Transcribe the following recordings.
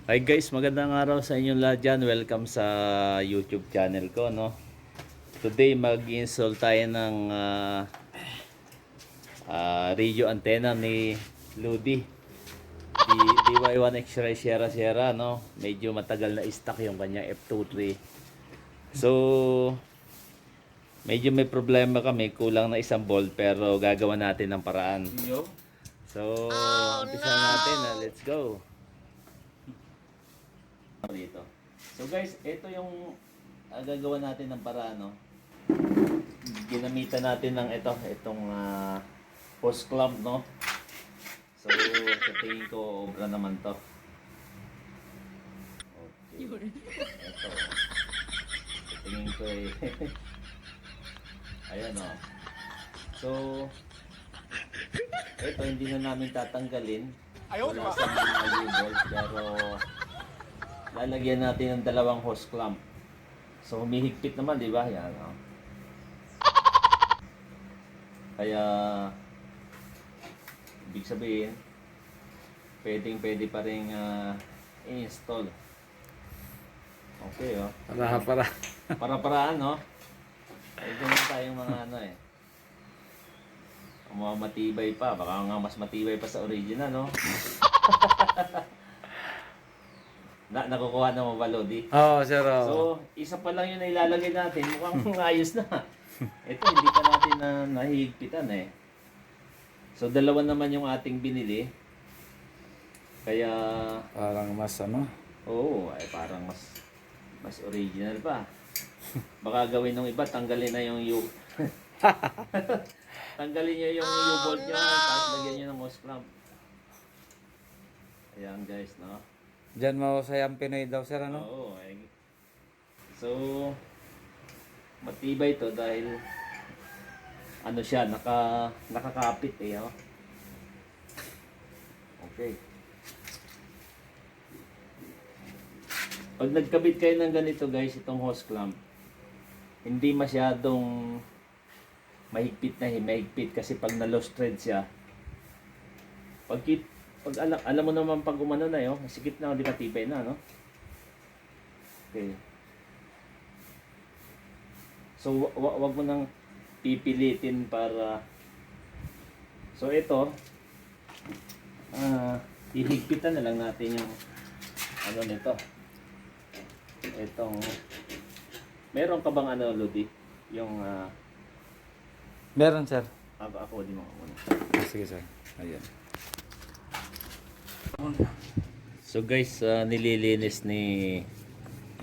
Hi guys, magandang araw sa inyong lahat dyan. Welcome sa YouTube channel ko, no? Today mag-install tayo ng radio antenna ni Ludi. DY1 X-Ray Sierra Sierra, no? Medyo matagal na stock yung kanyang F23. So, medyo may problema kami. Kulang na isang bolt pero gagawa natin ng paraan. So, umpisa natin. Let's go. Dito. So guys, ito yung gagawa natin ng paraan, no? Ginamitan natin ng itong hose clamp, no? So, sa tingin ko, obra naman to. Okay. Ito. Sa tingin ko ayan, no? So, ito hindi na namin tatanggalin. Wala sa mga bolt, pero lalagyan natin ng dalawang hose clamp. So humihigpit naman, di ba? Yan, no? Kaya ibig sabihin, pwede pa rin i-install. Okay, oh. Para-paraan, no? Ito na tayong mga mga matibay pa. Baka nga mas matibay pa sa original, no? Nakukuha na mo ba, Lodi? Oo, sir. So, isa pa lang yun na ilalagay natin. Mukhang ayos na. Ito, hindi pa natin nahihigpitan eh. So, dalawa naman yung ating binili. Kaya... Parang mas Oo, ay parang mas original pa. Baka gawin ng iba, tanggalin na yung U. Tanggalin niya yung U-bolt niya, tapos lagyan niya ng hose clamp. Ayan guys, no? Diyan mahusay ang Pinoy daw, sir, ano? Oo. So, matibay to dahil siya, nakakapit eh. Oh. Okay. Pag nagkabit kayo ng ganito guys, itong hose clamp, hindi masyadong mahigpit kasi pag na-lost thread siya, pag alam mo naman pag umano na yun, sikip na, di matibay na, no? Okay. So, wag mo nang pipilitin para... So, ito, hihigpitan na lang natin yung nito. Itong... Meron ka bang Lodi? Yung... Meron, sir. Ako, di mo muna. Sige, sir. Ayan. So guys, nililinis ni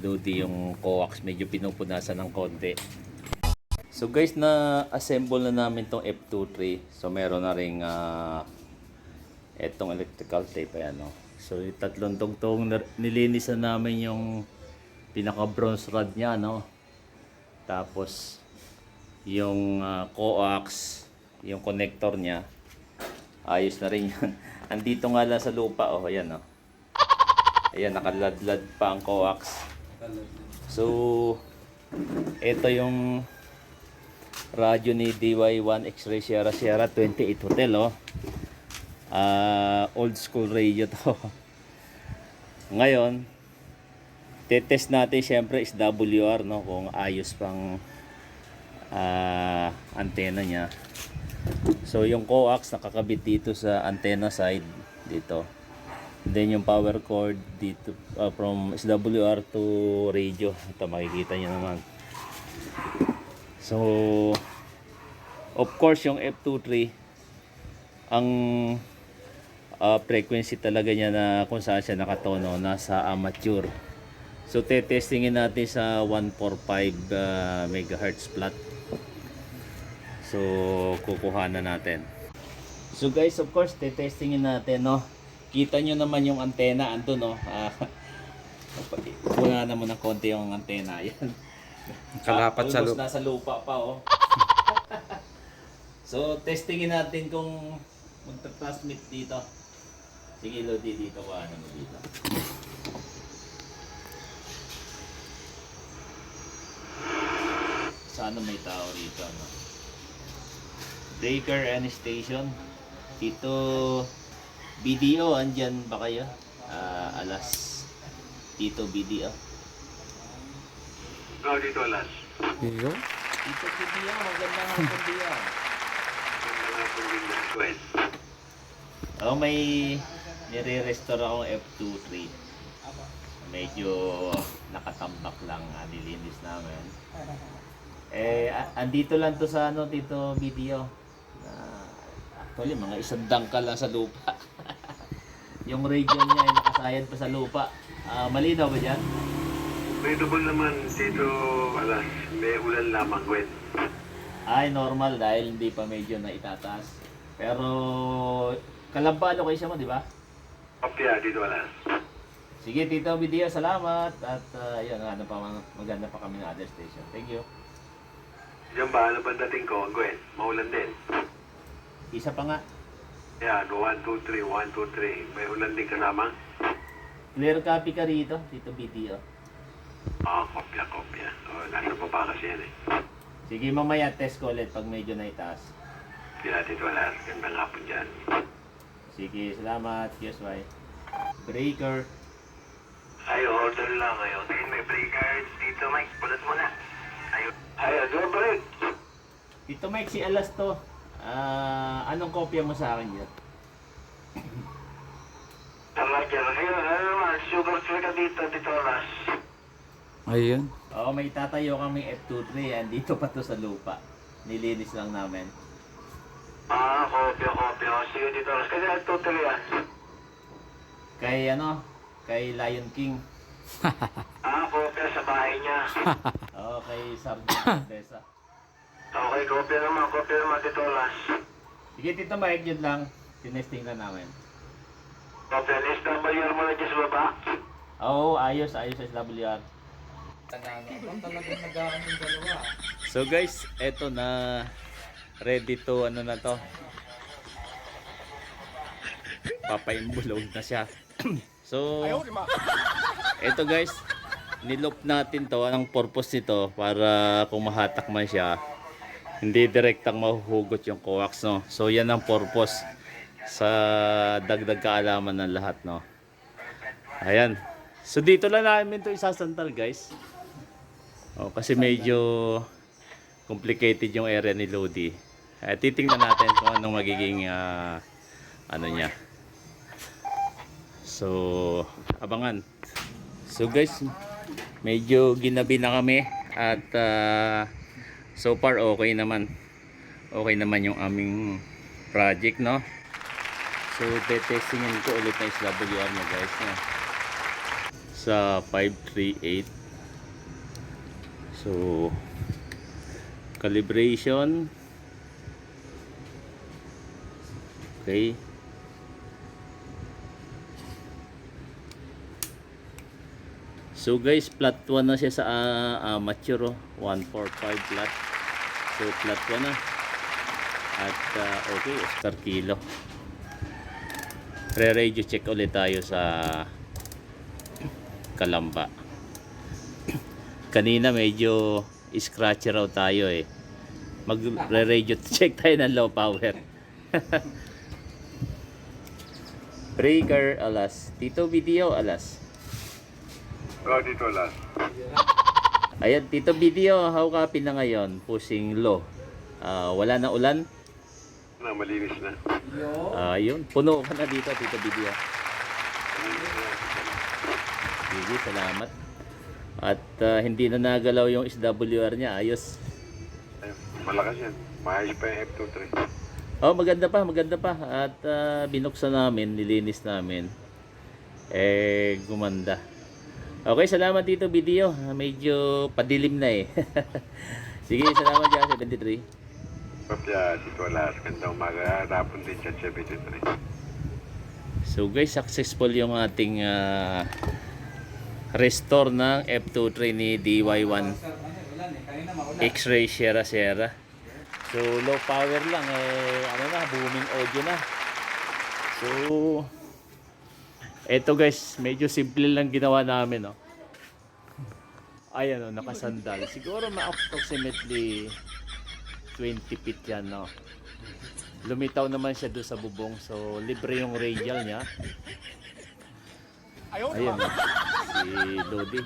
Lodi yung coax, medyo pinupunasan ng konti. So guys, na-assemble na namin tong F23. So meron na ring etong electrical tape, ayan, no? So tatlong tungtong nilinis na namin yung pinaka bronze rod niya, no? Tapos yung coax, yung connector niya, ayos na rin yan. Andito nga lang sa lupa, oh, ayan, oh. Ayan, nakaladlad pa ang coax. So, ito yung radyo ni DY1 X-Ray Sierra Sierra 28 Hotel, oh. Old school radio to. Ngayon, tetest natin syempre is WR, no, kung ayos pang antena niya. So yung coax nakakabit dito sa antenna side dito. Then yung power cord dito from SWR to radio. Ito makikita niyo naman. So of course yung F23 ang frequency talaga niya na kung saan siya nakatono nasa amateur. So testingin natin sa 145 MHz flat. So, kukuha na natin. So guys, of course, testingin natin, no? Kita nyo naman yung antena, andun, no? Wala naman ng konti yung antena. Yan. Kalapat sa lupa. Nasa lupa pa, oh. So, testingin natin kung magta-transmit dito. Sige, Lodi, dito ko. Ano mo dito? Sana may tao rito, no? Breaker and station. Dito BDO, andyan ba kayo? Alas Tito BD, oh. Oh, dito alas. Iyo. Tito BD, oh. Magandang hapon diyan. Magandang hapon din na. Gwen. Oh, may nire-restore akong F23. Medyo nakatambak lang, nilinis namin. Andito lang to sa ano, Tito Video. Actually, mga isang dangkal lang sa lupa. Yung radio niya ay nakasayad pa sa lupa. Malinaw ba dyan? May double naman dito alas. May ulan lamang, Gwen. Ay, normal dahil hindi pa medyo na itataas. Pero, kalamba location mo, di ba? Opya, dito alas. Sige, Tito Video, salamat. At yun, maganda pa kami ng other station. Thank you. Diyan ba, ano ba dating ko, Gwen? Maulan din. Isa pa nga. Yan, 1, 2, 3, 1, 2, 3. May ulan din kasama? Clear copy ka rito, Tito Video. Kopya. Nasa baba kasi yan eh. Sige, mamaya test ko ulit pag medyo naitaas. Kaya dito alas. Gandang hapon dyan. Sige, salamat. Yes, bye. Breaker. Ay, order lang ngayon. May breakers dito, Mike. Pulat mo na. Ay, ano ba rin? Tito Mike, si Alas to. Anong kopya mo sa akin dyan? Talaga, ano naman, sugar free ka dito alas. Ayun. Oo, may tatayo kami F23. Andito pa to sa lupa. Nilinis lang namin. Kopya. Sige dito alas. Kasi total yan. Kay Lion King. Kopya sa bahay niya. Oo, kay Sergeant Desa. Okay, kopya naman dito alas. Sige, Tito Mike, yun lang. Tinesting na namin. Kopya, SWR mo na dyan sa baba. Oo, ayos sa SWR. So guys, eto na ready to na to. Papaimbulog na siya. So eto guys, niloop natin to. Anong purpose nito? Para kung mahatak man siya, hindi direktang mahuhugot yung coax, no. So yan ang purpose sa dagdag kaalaman ng lahat, no. Ayan. So dito lang namin to isasantal, guys. Kasi medyo complicated yung area ni Lodi. Titingnan natin kung anong magiging ano niya. So, abangan. So guys, medyo ginabi na kami at so far okay naman. Okay naman yung aming project, no. So, testingin ko ulit na SWR mo, guys, no? Sa 538. So, calibration. Okay. So guys, plat 1 na siya sa amateur, 145 plat. So plat 1 na. At okay, Oscar kilo. Re-radio check ulit tayo sa Kalamba. Kanina medyo scratcher raw tayo eh. Mag-radio check tayo ng low power. Breaker alas. Tito Video alas. Dito alas. Ayan, Tito Video, how copy na ngayon? Pushing low. Wala na ulan? Malinis na. Ayun, puno ka na dito, Tito Video. Sige, salamat. At hindi na nagalaw yung SWR niya, ayos. Malakas yan. Maayos pa yung F23. Oh, maganda pa. At binuksan namin, nilinis namin. Gumanda. Okay, salamat Tito Video. Medyo padilim na eh. Sige, salamat dyan, 73. Kopya, dito alas. Ganda umaga. Rapon din siya, 73. So guys, successful yung ating restore ng F23 ni DY1 X-Ray Sierra. So low power lang, booming audio na. So eto guys, medyo simple lang ginawa namin, no. Ayan, nakasandal. Siguro approximately 20 feet yan, no. Lumitaw naman siya doon sa bubong, so libre yung radial niya. Ayun, si Lodi.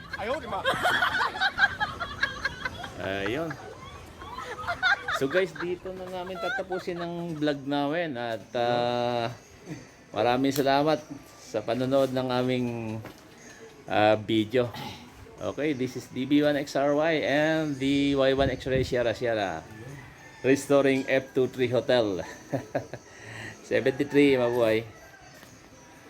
Ayun. So guys, dito na namin tatapusin ang vlog namin at maraming salamat sa panonood ng aming video. Okay, this is DB1XRY and the Y1X-Ray Sierra Sierra restoring F23 Hotel. 73, mabuhay.